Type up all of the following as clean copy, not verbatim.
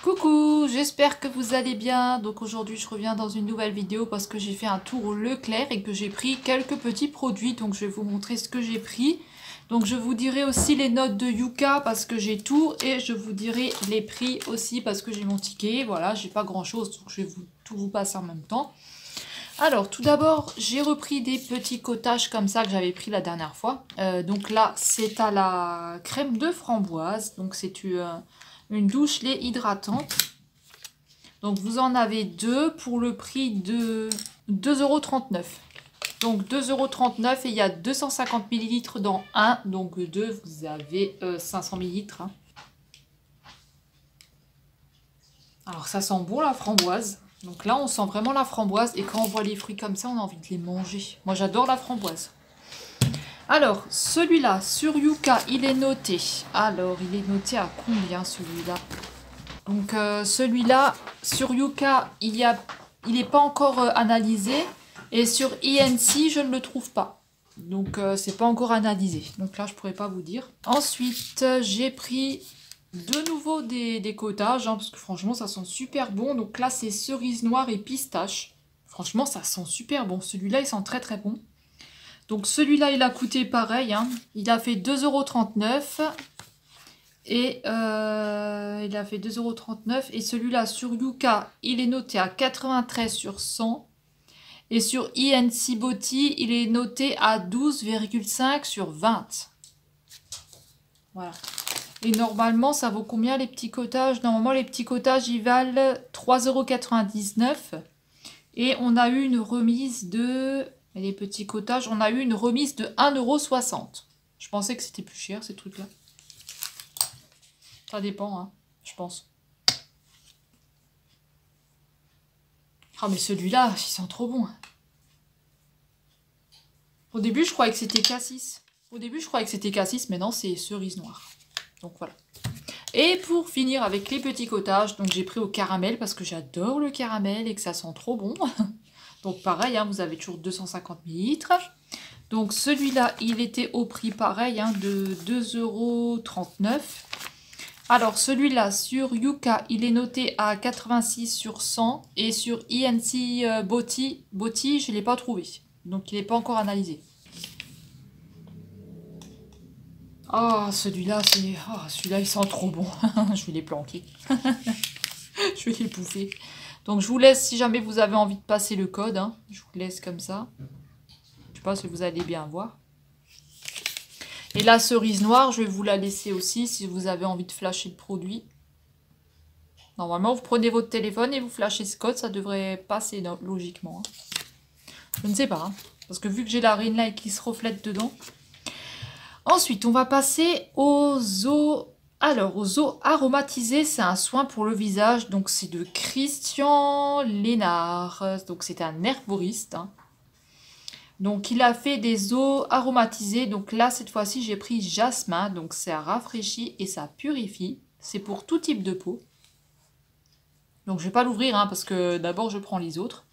Coucou, j'espère que vous allez bien. Donc aujourd'hui je reviens dans une nouvelle vidéo parce que j'ai fait un tour au Leclerc et que j'ai pris quelques petits produits. Donc je vais vous montrer ce que j'ai pris. Donc je vous dirai aussi les notes de Yuka parce que j'ai tout et je vous dirai les prix aussi parce que j'ai mon ticket. Voilà, j'ai pas grand chose donc je vais tout vous passer en même temps. Alors tout d'abord j'ai repris des petits cottages comme ça que j'avais pris la dernière fois. Donc là c'est à la crème de framboise. Donc c'est une douche lait hydratante. Donc vous en avez deux pour le prix de 2,39 €. Donc 2,39 € et il y a 250 ml dans un. Donc deux, vous avez 500 ml. Hein. Alors ça sent bon la framboise. Donc là on sent vraiment la framboise et quand on voit les fruits comme ça on a envie de les manger. Moi j'adore la framboise. Alors celui-là sur Yuka il est noté. Alors il est noté à combien celui-là? Donc celui-là sur Yuka il n'est pas encore analysé et sur INC je ne le trouve pas. Donc c'est pas encore analysé. Donc là je pourrais pas vous dire. Ensuite j'ai pris de nouveau des cottages hein, parce que franchement ça sent super bon. Donc là c'est cerise noire et pistache. Franchement ça sent super bon. Celui-là il sent très très bon. Donc celui-là il a coûté pareil. Hein. Il a fait 2,39 € et il a fait 2,39 € et celui-là sur Yuka il est noté à 93 sur 100 et sur INC Beauty il est noté à 12,5 sur 20. Voilà. Et normalement, ça vaut combien les petits cottages? Normalement, les petits cottages, ils valent 3,99 €. Et on a eu une remise de... Les petits cottages, on a eu une remise de 1,60 €. Je pensais que c'était plus cher, ces trucs-là. Ça dépend, hein, je pense. Ah, mais celui-là, il sent trop bon. Au début, je croyais que c'était cassis. Mais non, c'est cerise noire. Donc voilà. Et pour finir avec les petits cottages, donc j'ai pris au caramel parce que j'adore le caramel et que ça sent trop bon. Donc pareil, hein, vous avez toujours 250 ml. Donc celui-là, il était au prix pareil hein, de 2,39 €. Alors celui-là sur Yuka, il est noté à 86 sur 100 et sur INC Beauty, je ne l'ai pas trouvé. Donc il n'est pas encore analysé. Oh, celui-là, celui-là, il sent trop bon. Je vais les planquer. Je vais les bouffer. Donc, je vous laisse, si jamais vous avez envie de passer le code, hein, je vous laisse comme ça. Je sais pas si vous allez bien voir. Et la cerise noire, je vais vous la laisser aussi si vous avez envie de flasher le produit. Normalement, vous prenez votre téléphone et vous flashez ce code, ça devrait passer logiquement. Hein. Je ne sais pas, hein, parce que vu que j'ai la ring light qui se reflète dedans... Ensuite, on va passer aux eaux. Alors, aux eaux aromatisées, c'est un soin pour le visage. Donc, c'est de Christian Lénard. Donc, c'est un herboriste. Hein. Donc, il a fait des eaux aromatisées. Donc là, cette fois-ci, j'ai pris jasmin. Donc, ça rafraîchit et ça purifie. C'est pour tout type de peau. Donc, je ne vais pas l'ouvrir hein, parce que d'abord, je prends les autres.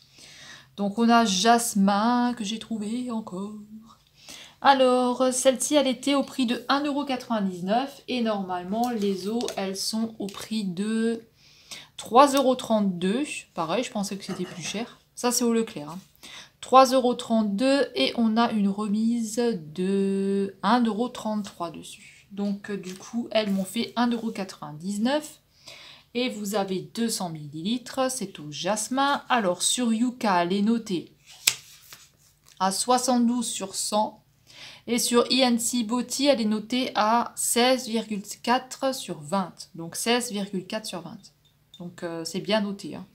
Donc, on a jasmin que j'ai trouvé encore. Alors, celle-ci, elle était au prix de 1,99 € et normalement, les eaux, elles sont au prix de 3,32 €. Pareil, je pensais que c'était plus cher. Ça, c'est au Leclerc. Hein. 3,32 € et on a une remise de 1,33 € dessus. Donc, du coup, elles m'ont fait 1,99 € et vous avez 200 ml. C'est au jasmin. Alors, sur Yuka, elle est notée à 72 sur 100. Et sur INC Beauty, elle est notée à 16,4 sur 20. Donc 16,4 sur 20. Donc c'est bien noté. Hein.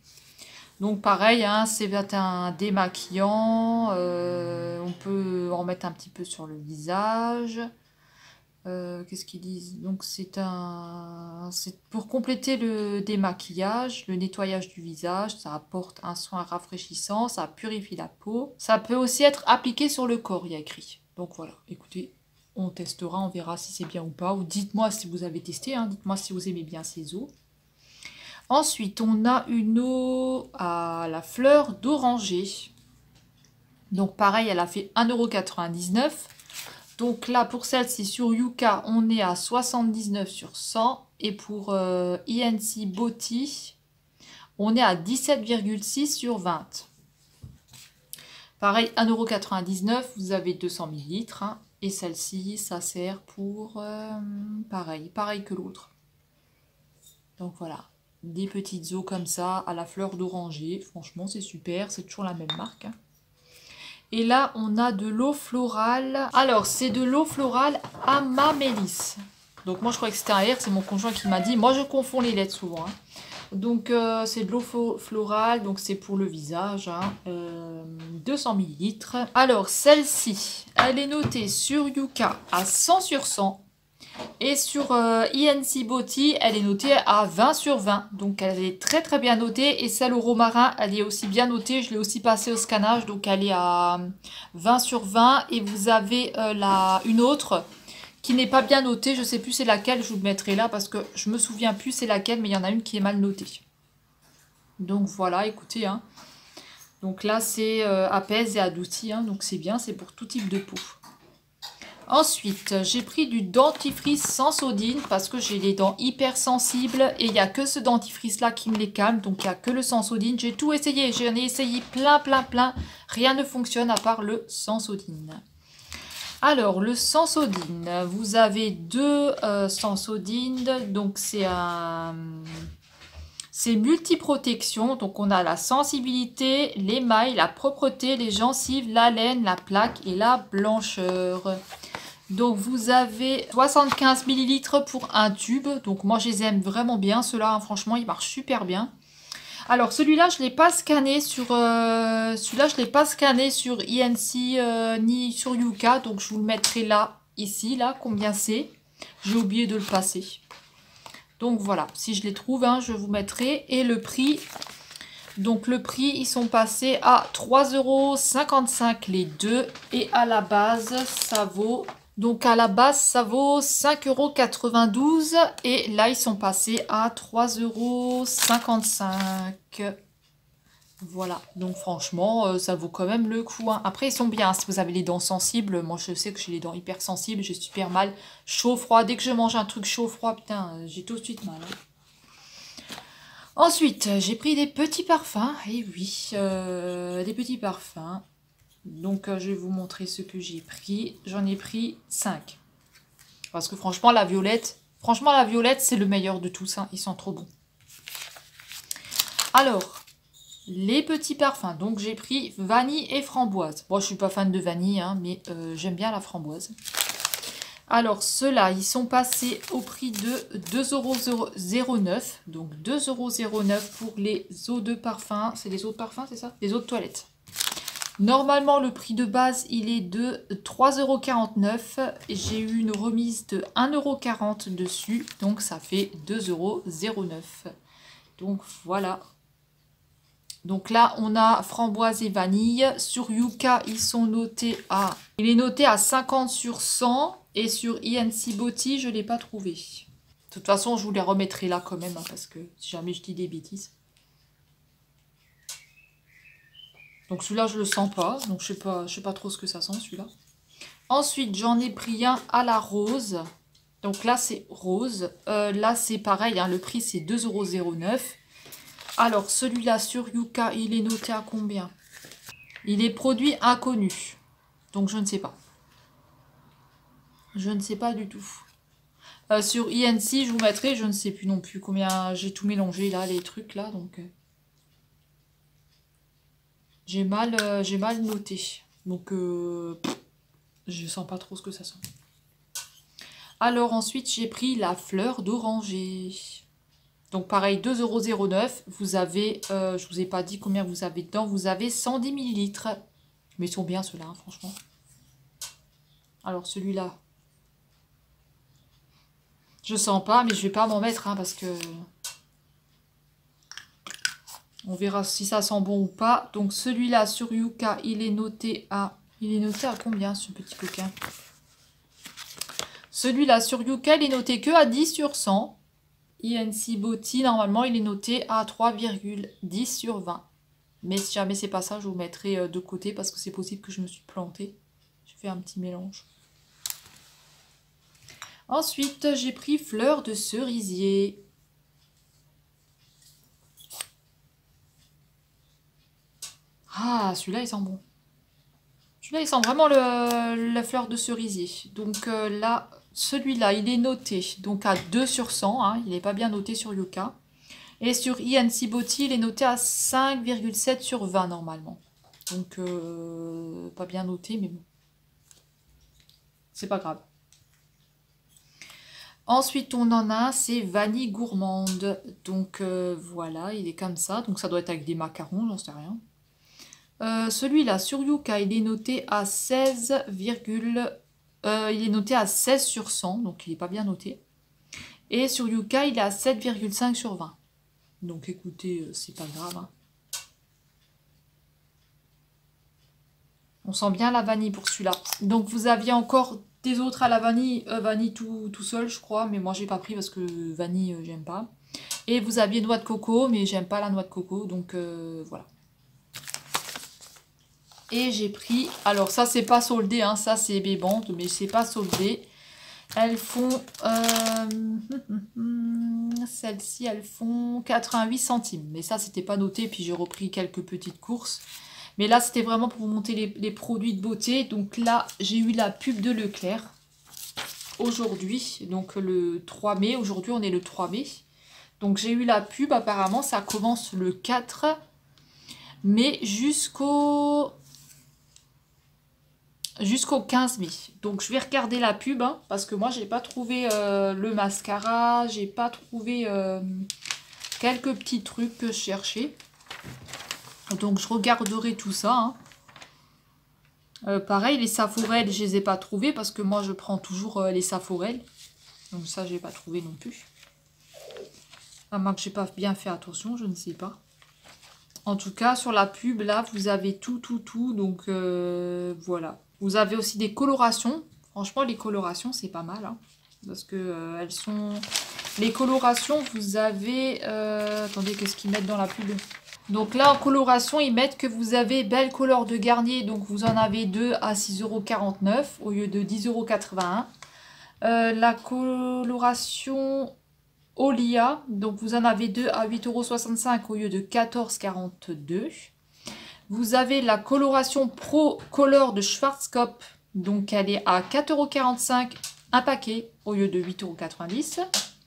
Donc pareil, hein, c'est un démaquillant. On peut en mettre un petit peu sur le visage. Qu'est-ce qu'ils disent? Donc c'est pour compléter le démaquillage, le nettoyage du visage. Ça apporte un soin rafraîchissant, ça purifie la peau. Ça peut aussi être appliqué sur le corps, il y a écrit. Donc voilà, écoutez, on testera, on verra si c'est bien ou pas. Ou dites-moi si vous avez testé, hein, dites-moi si vous aimez bien ces eaux. Ensuite, on a une eau à la fleur d'oranger. Donc pareil, elle a fait 1,99 €. Donc là, pour celle-ci, sur Yuka, on est à 79 sur 100. Et pour INC Beauty, on est à 17,6 sur 20. Pareil, 1,99 €, vous avez 200 ml. Hein, et celle-ci, ça sert pour pareil que l'autre. Donc voilà, des petites eaux comme ça à la fleur d'oranger. Franchement, c'est super, c'est toujours la même marque. Hein. Et là, on a de l'eau florale. Alors, c'est de l'eau florale Amélis. Donc moi, je crois que c'était un R, c'est mon conjoint qui m'a dit. Moi, je confonds les lettres souvent. Hein. Donc, c'est de l'eau florale, donc c'est pour le visage. Hein. 200 ml. Alors, celle-ci, elle est notée sur Yuka à 100 sur 100. Et sur INC Beauty, elle est notée à 20 sur 20. Donc elle est très très bien notée. Et celle au romarin, elle est aussi bien notée. Je l'ai aussi passée au scannage. Donc elle est à 20 sur 20. Et vous avez une autre qui n'est pas bien notée. Je ne sais plus c'est laquelle. Je vous le mettrai là parce que je me souviens plus c'est laquelle. Mais il y en a une qui est mal notée. Donc voilà, écoutez. Hein. Donc là c'est apaise et adouci. Hein, donc c'est bien, c'est pour tout type de peau. Ensuite, j'ai pris du dentifrice sans sodine parce que j'ai les dents hyper sensibles et il n'y a que ce dentifrice-là qui me les calme, donc il n'y a que le sans sodine. J'ai tout essayé, j'en ai essayé plein. Rien ne fonctionne à part le sans sodine. Alors, le sans sodine, vous avez deux sans sodine, donc c'est un... C'est multiprotection, donc on a la sensibilité, l'émail, la propreté, les gencives, la laine, la plaque et la blancheur. Donc vous avez 75 ml pour un tube. Donc moi je les aime vraiment bien. Ceux-là, hein, franchement, ils marchent super bien. Alors celui-là, je ne l'ai pas scanné sur INC ni sur Yuka. Donc je vous le mettrai là, ici, là, combien c'est. J'ai oublié de le passer. Donc voilà, si je les trouve, hein, je vous mettrai. Et le prix, donc le prix, ils sont passés à 3,55 € les deux. Et à la base, ça vaut... Donc à la base, ça vaut 5,92 € et là, ils sont passés à 3,55 €. Voilà, donc franchement, ça vaut quand même le coup. Hein. Après, ils sont bien, si vous avez les dents sensibles. Moi, je sais que j'ai les dents hyper sensibles, j'ai super mal. Chaud, froid, dès que je mange un truc chaud, froid, putain, j'ai tout de suite mal. Hein. Ensuite, j'ai pris des petits parfums, et oui, des petits parfums. Donc, je vais vous montrer ce que j'ai pris. J'en ai pris 5. Parce que franchement, la violette, c'est le meilleur de tous. Hein. Ils sont trop bons. Alors, les petits parfums. Donc, j'ai pris vanille et framboise. Bon, je suis pas fan de vanille, hein, mais j'aime bien la framboise. Alors, ceux-là, ils sont passés au prix de 2,09 €. Donc, 2,09 € pour les eaux de parfum. C'est les eaux de parfum, c'est ça? Les eaux de toilette. Normalement, le prix de base, il est de 3,49 €. J'ai eu une remise de 1,40 € dessus. Donc, ça fait 2,09 €. Donc, voilà. Donc là, on a framboise et vanille. Sur Yuka, ils sont notés à... Il est noté à 50 sur 100. Et sur INC Beauty, je ne l'ai pas trouvé. De toute façon, je vous les remettrai là quand même. Hein, parce que si jamais je dis des bêtises. Donc celui-là, je le sens pas. Donc je sais pas trop ce que ça sent celui-là. Ensuite, j'en ai pris un à la rose. Donc là, c'est rose. Là, c'est pareil. Hein, le prix, c'est 2,09 €. Alors, celui-là, sur Yuka, il est noté à combien? Il est produit inconnu. Donc, je ne sais pas. Je ne sais pas du tout. Sur INC, je vous mettrai, je ne sais plus non plus combien... J'ai tout mélangé, là, les trucs, là. Donc, j'ai mal noté. Donc, je sens pas trop ce que ça sent. Alors, ensuite, j'ai pris la fleur d'oranger. Donc pareil, 2,09 €. Vous avez, je vous ai pas dit combien vous avez dedans. Vous avez 110 ml. Mais ils sont bien ceux-là, hein, franchement. Alors celui-là, je sens pas, mais je vais pas m'en mettre. Hein, parce que... On verra si ça sent bon ou pas. Donc celui-là sur Yuka, il est noté à... Il est noté à combien ce petit coquin? Celui-là sur Yuka, il est noté que à 10 sur 100. INC Beauty, normalement, il est noté à 3,10 sur 20. Mais si jamais c'est pas ça, je vous mettrai de côté parce que c'est possible que je me suis plantée. Je fais un petit mélange. Ensuite, j'ai pris fleur de cerisier. Ah, celui-là, il sent bon. Celui-là, il sent vraiment la fleur de cerisier. Donc là, celui-là, il est noté donc à 2 sur 100. Hein, il n'est pas bien noté sur Yuka. Et sur INC Beauty, il est noté à 5,7 sur 20 normalement. Donc, pas bien noté, mais bon. C'est pas grave. Ensuite, on en a, c'est vanille gourmande. Donc, voilà, il est comme ça. Donc, ça doit être avec des macarons, j'en sais rien. Celui-là, sur Yuka, il est noté à 16, il est noté à 16 sur 100, donc il n'est pas bien noté. Et sur Yuka, il est à 7,5 sur 20. Donc écoutez, c'est pas grave. Hein. On sent bien la vanille pour celui-là. Donc vous aviez encore des autres à la vanille, vanille tout seul, je crois, mais moi j'ai pas pris parce que vanille, j'aime pas. Et vous aviez noix de coco, mais j'aime pas la noix de coco, donc voilà. Et j'ai pris, alors ça c'est pas soldé, hein, ça c'est Bébande, mais c'est pas soldé. Elles font, celles-ci elles font 88 centimes. Mais ça c'était pas noté, puis j'ai repris quelques petites courses. Mais là c'était vraiment pour vous montrer les produits de beauté. Donc là j'ai eu la pub de Leclerc aujourd'hui, donc le 3 mai. Aujourd'hui on est le 3 mai. Donc j'ai eu la pub, apparemment ça commence le 4 mai jusqu'au 15 mai. Donc je vais regarder la pub, hein, parce que moi j'ai pas trouvé le mascara, j'ai pas trouvé quelques petits trucs que je cherchais. Donc je regarderai tout ça. Hein. Pareil, les Saforel, je les ai pas trouvés parce que moi je prends toujours les Saforel. Donc ça j'ai pas trouvé non plus. À moins que j'ai pas bien fait attention, je ne sais pas. En tout cas, sur la pub, là, vous avez tout. Donc, voilà. Vous avez aussi des colorations. Franchement, les colorations, c'est pas mal. Hein, parce que elles sont... Les colorations, vous avez... attendez, qu'est-ce qu'ils mettent dans la pub? Donc là, en coloration, ils mettent que vous avez Belle Couleur de Garnier. Donc, vous en avez 2 à 6,49 € au lieu de 10,81 €. La coloration... Olia, donc vous en avez 2 à 8,65 € au lieu de 14,42 €. Vous avez la coloration Pro Color de Schwarzkopf, donc elle est à 4,45 € un paquet au lieu de 8,90 €.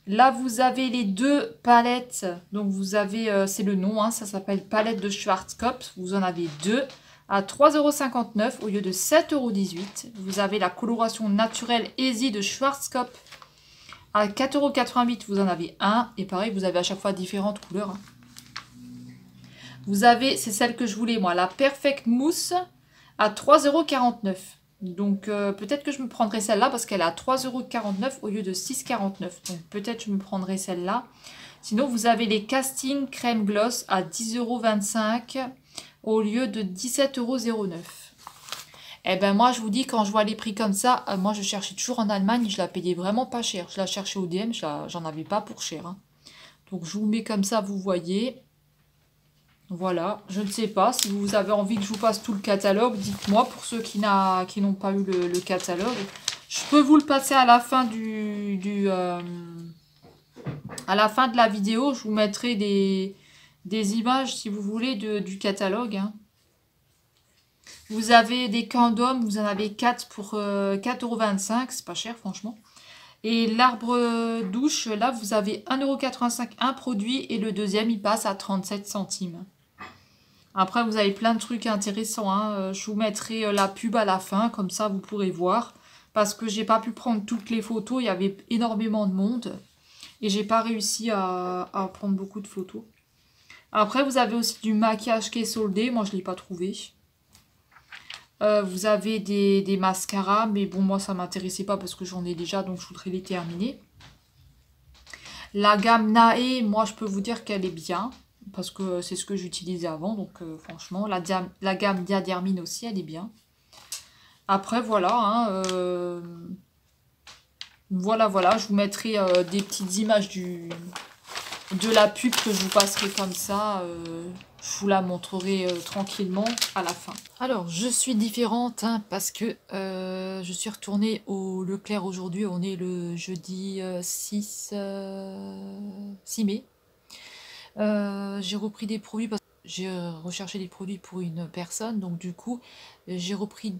Là vous avez les deux palettes, donc vous avez, c'est le nom, hein, ça s'appelle palette de Schwarzkopf, vous en avez 2 à 3,59 € au lieu de 7,18 €. Vous avez la coloration naturelle Easy de Schwarzkopf. À 4,88 €, vous en avez un. Et pareil, vous avez à chaque fois différentes couleurs. Hein. Vous avez, c'est celle que je voulais moi, la Perfect Mousse à 3,49 €. Donc peut-être que je me prendrai celle-là parce qu'elle est à 3,49 € au lieu de 6,49 €. Donc peut-être je me prendrai celle-là. Sinon, vous avez les Casting Crème Gloss à 10,25 € au lieu de 17,09 €. Eh ben moi je vous dis, quand je vois les prix comme ça, moi je cherchais toujours en Allemagne, je la payais vraiment pas cher. Je la cherchais au DM, j'en avais pas pour cher. Hein. Donc je vous mets comme ça, vous voyez. Voilà, je ne sais pas, si vous avez envie que je vous passe tout le catalogue, dites-moi pour ceux qui n'ont pas eu le catalogue. Je peux vous le passer à la fin à la fin de la vidéo, je vous mettrai des images si vous voulez du catalogue. Hein. Vous avez des condoms, vous en avez 4 pour 4,25 €, c'est pas cher franchement. Et l'arbre douche, là vous avez 1,85 € un produit et le deuxième il passe à 37 centimes. Après vous avez plein de trucs intéressants, hein. Je vous mettrai la pub à la fin, comme ça vous pourrez voir. Parce que j'ai pas pu prendre toutes les photos, il y avait énormément de monde. Et j'ai pas réussi à prendre beaucoup de photos. Après vous avez aussi du maquillage qui est soldé, moi je l'ai pas trouvé. Vous avez des mascaras, mais bon, moi, ça m'intéressait pas parce que j'en ai déjà, donc je voudrais les terminer. La gamme Nae, moi, je peux vous dire qu'elle est bien, parce que c'est ce que j'utilisais avant, donc franchement, la gamme Diadermine aussi, elle est bien. Après, voilà, hein, voilà, je vous mettrai des petites images de la pub que je vous passerai comme ça. Je vous la montrerai tranquillement à la fin. Alors, je suis différente hein, parce que je suis retournée au Leclerc aujourd'hui. On est le jeudi 6 mai. J'ai repris des produits parce que j'ai recherché des produits pour une personne. Donc du coup, j'ai repris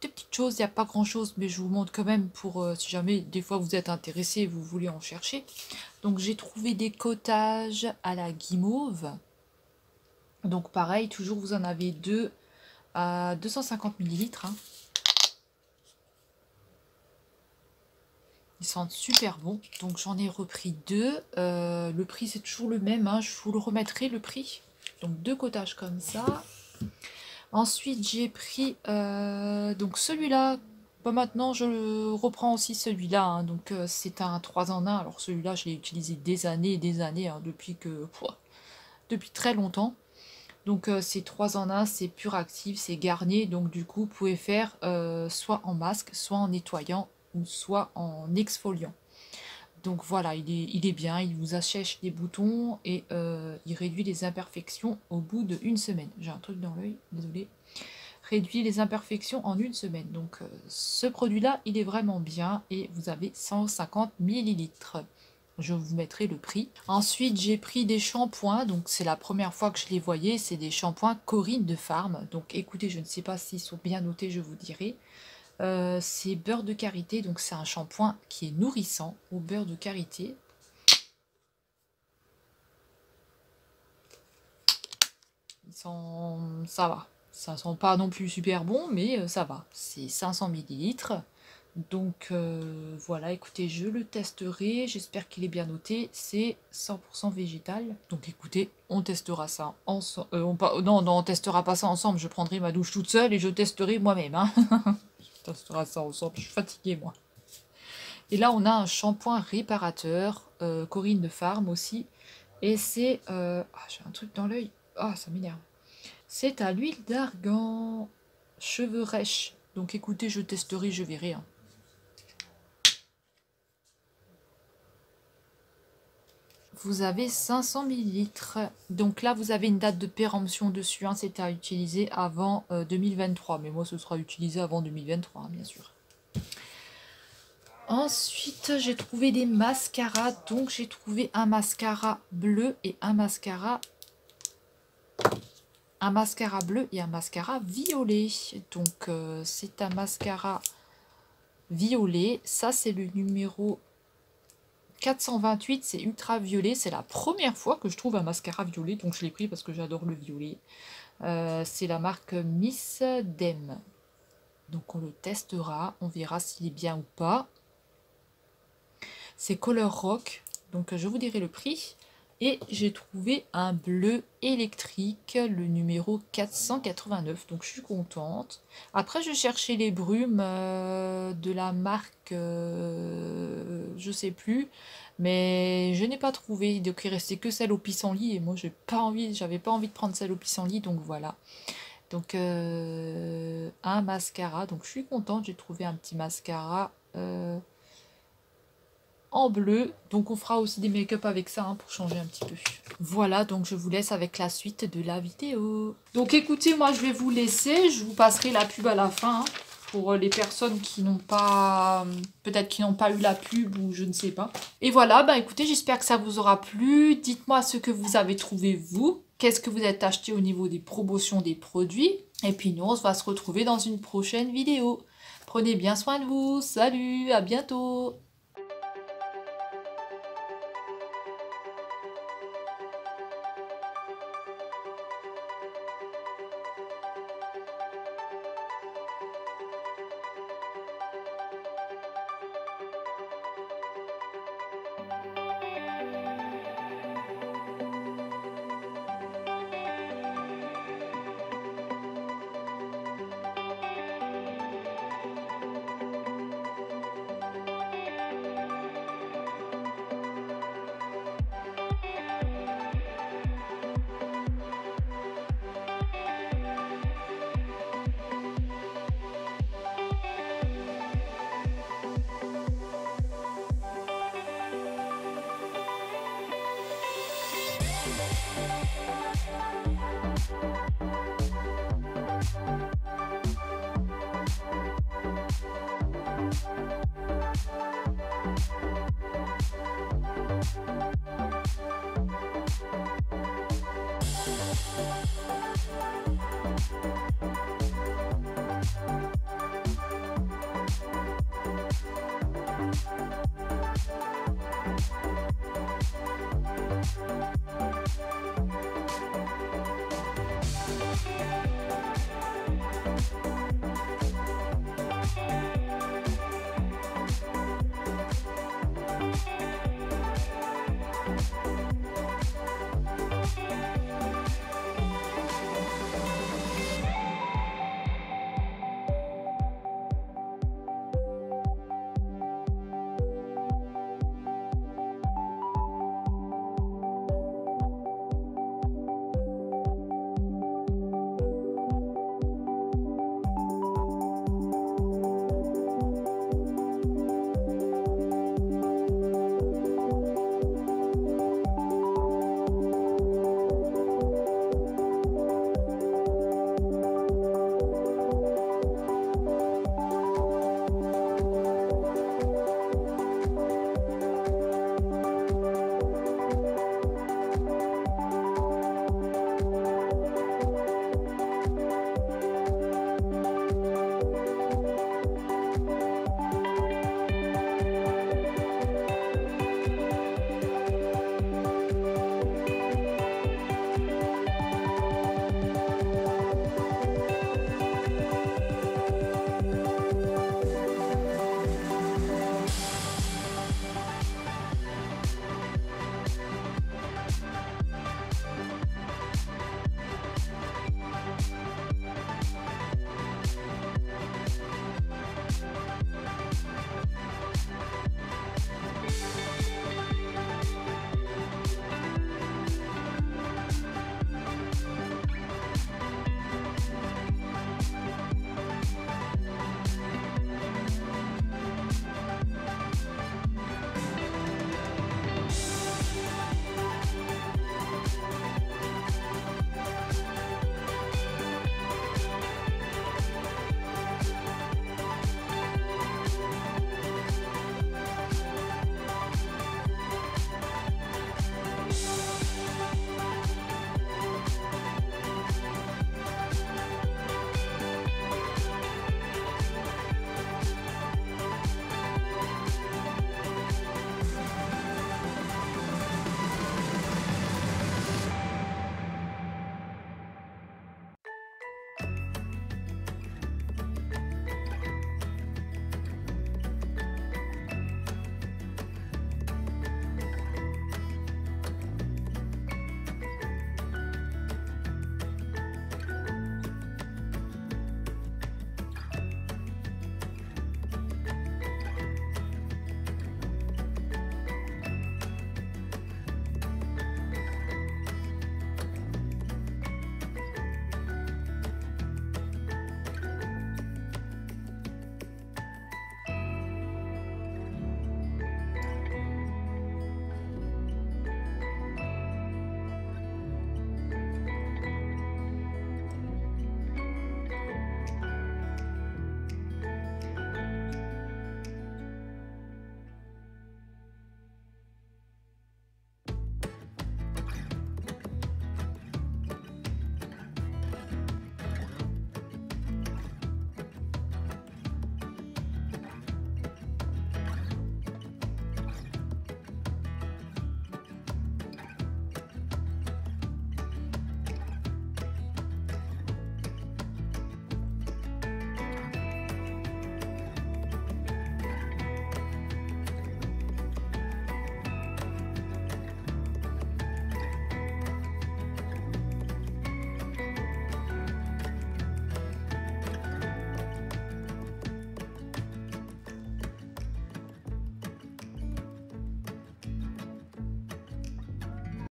des petites choses. Il n'y a pas grand-chose, mais je vous montre quand même pour si jamais des fois vous êtes intéressé et vous voulez en chercher. Donc j'ai trouvé des cottages à la guimauve. Donc pareil, toujours vous en avez deux à 250 millilitres. Hein. Ils sentent super bons. Donc j'en ai repris deux. Le prix c'est toujours le même. Hein. Je vous le remettrai le prix. Donc deux cottages comme ça. Ensuite j'ai pris donc celui-là. Bon, maintenant je reprends aussi celui-là. Hein. Donc c'est un 3 en 1. Alors celui-là je l'ai utilisé des années et des années. Hein, depuis très longtemps. Donc c'est 3 en 1, c'est pur actif, c'est garni. Donc du coup vous pouvez faire soit en masque, soit en nettoyant ou soit en exfoliant. Donc voilà, il est bien, il vous assèche les boutons et il réduit les imperfections au bout d'une semaine. J'ai un truc dans l'œil, désolé. Réduit les imperfections en une semaine. Donc ce produit-là, il est vraiment bien et vous avez 150 millilitres. Je vous mettrai le prix. Ensuite, j'ai pris des shampoings. Donc c'est la première fois que je les voyais. C'est des shampoings Corinne de Farm. Donc écoutez, je ne sais pas s'ils sont bien notés, je vous dirai. C'est beurre de karité, donc c'est un shampoing qui est nourrissant au beurre de karité. Ça va, ça sent pas non plus super bon, mais ça va. C'est 500 millilitres. Donc voilà, écoutez, je le testerai. J'espère qu'il est bien noté. C'est 100% végétal. Donc écoutez, on testera ça ensemble. Non, on testera pas ça ensemble. Je prendrai ma douche toute seule et je testerai moi-même. Hein. On testera ça ensemble. Je suis fatiguée, moi. Et là, on a un shampoing réparateur, Corinne de Farm aussi. Et c'est... Ah, j'ai un truc dans l'œil. Ah, ça m'énerve. C'est à l'huile d'argan. Cheveux rêches. Donc écoutez, je testerai, je verrai. Hein. Vous avez 500 millilitres. Donc là, vous avez une date de péremption dessus. Hein. C'est à utiliser avant 2023. Mais moi, ce sera utilisé avant 2023, hein, bien sûr. Ensuite, j'ai trouvé des mascaras. Donc, j'ai trouvé un mascara bleu et un mascara bleu et un mascara violet. Donc, c'est un mascara violet. Ça, c'est le numéro 428. C'est ultra violet. C'est la première fois que je trouve un mascara violet. Donc, je l'ai pris parce que j'adore le violet. C'est la marque Miss Dem. Donc, on le testera. On verra s'il est bien ou pas. C'est Color Rock, donc je vous dirai le prix. Et j'ai trouvé un bleu électrique, le numéro 489, donc je suis contente. Après, je cherchais les brumes de la marque, je sais plus, mais je n'ai pas trouvé. Donc il restait que celle au pissenlit, et moi j'avais pas envie de prendre celle au pissenlit, donc voilà. Donc un mascara, donc je suis contente, j'ai trouvé un petit mascara en bleu, donc on fera aussi des make-up avec ça hein, pour changer un petit peu. Voilà, donc je vous laisse avec la suite de la vidéo. Donc écoutez, moi je vais vous laisser, je vous passerai la pub à la fin, hein, pour les personnes qui n'ont pas, peut-être qui n'ont pas eu la pub ou je ne sais pas. Et voilà, bah écoutez, j'espère que ça vous aura plu, dites-moi ce que vous avez trouvé vous, qu'est-ce que vous êtes acheté au niveau des promotions des produits, et puis nous on va se retrouver dans une prochaine vidéo. Prenez bien soin de vous, salut, à bientôt.